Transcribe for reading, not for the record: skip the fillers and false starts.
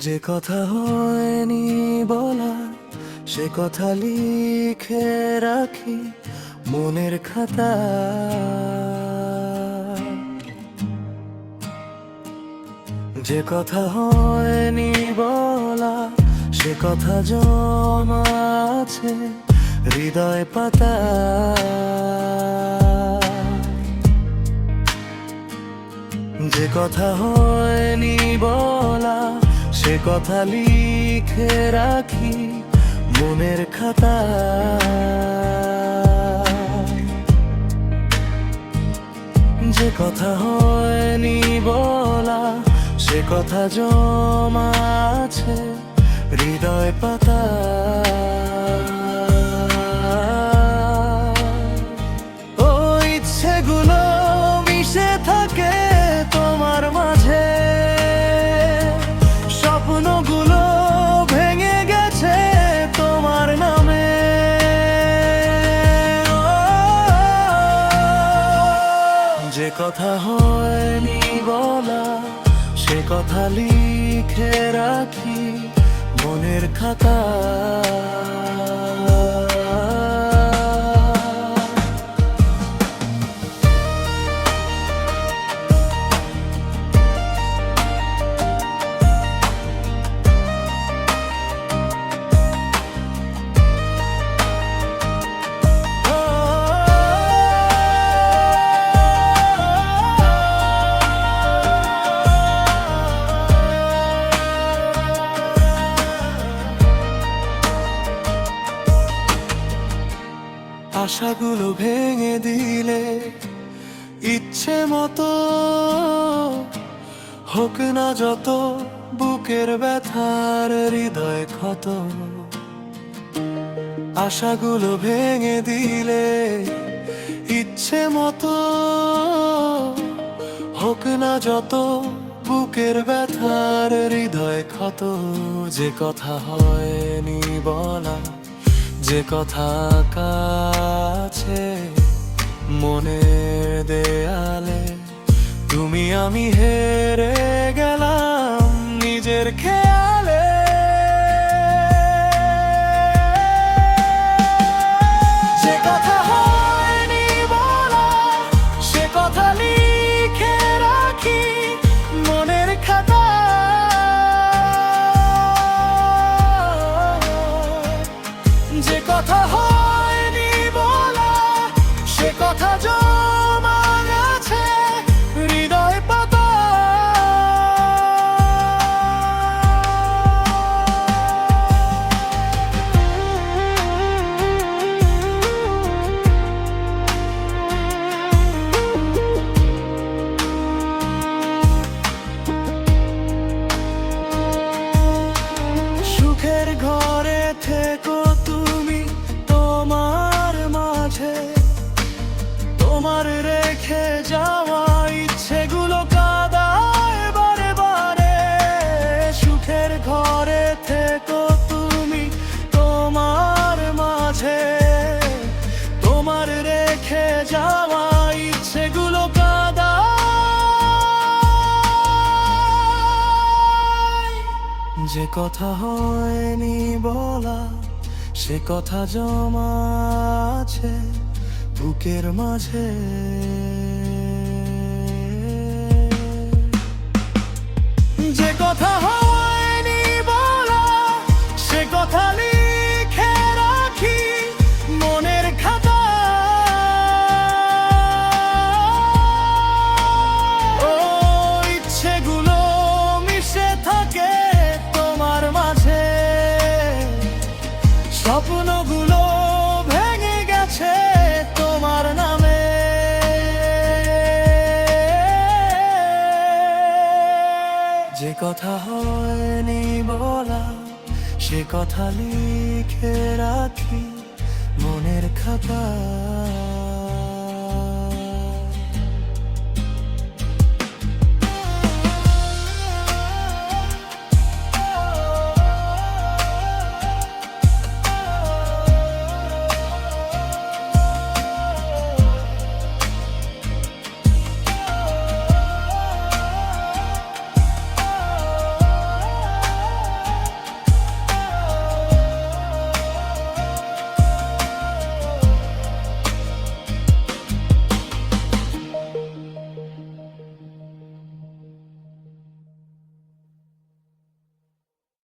যে কথা হয়নি বলা সে কথা লিখে রাখি মনের খাতা। যে কথা হয়নি বলা সে কথা জমা আছে হৃদয় পাতা। যে কথা হয়নি বলা সে কথা লিখে রাখি মনের খাতা। যে কথা হয়নি বলা সে কথা জমা আছে হৃদয় পাতা। ও ইচ্ছেগুলো মিশে থাকে তোমার মাঝে, স্বপ্নগুলো ভেঙে গেছে তোমার নামে। যে কথা হয়নি বলা সে কথা লিখে রাখি মনের খাতা। আশাগুলো ভেঙে দিলে ইচ্ছে মতো হোক না যত বুকের ব্যথার হৃদয় ক্ষত। আশাগুলো ভেঙে দিলে ইচ্ছে মতো হোক না যত বুকের ব্যথার হৃদয় ক্ষত। যে কথা হয়নি বলা যে কথা কাছে মনের দেয়ালে, তুমি আমি হেরে গেলাম নিজের খেয়ালে। যে কথা হয়নি বলা সে কথা লিখে রাখি মনের খাতা। যে কথা হয়নি বলা সে কথা জমা আছে হৃদয় পাতা। সুখের ঘরে থেকো তুমি তোমার মাঝে, তোমার রেখে যাওয়া ইচ্ছেগুলো কাঁদায় বারে বারে। সুখের ঘরে থেকো তুমি তোমার মাঝে, তোমার রেখে যাওয়া ইচ্ছেগুলো কাঁদায়। যে কথা হয়নি বলা সে কথা জমা আছে বুকের মাঝে। যে কথা হয়নি বলা সে কথা লিখে রাখি মনের খাতা। ও ইচ্ছেগুলো মিশে থাকে তোমার মাঝে, স্বপ্নগুলো ভেঙে গেছে তোমার নামে। যে কথা হয়নি বলা সে কথা লিখে রাখি মনের খাতা।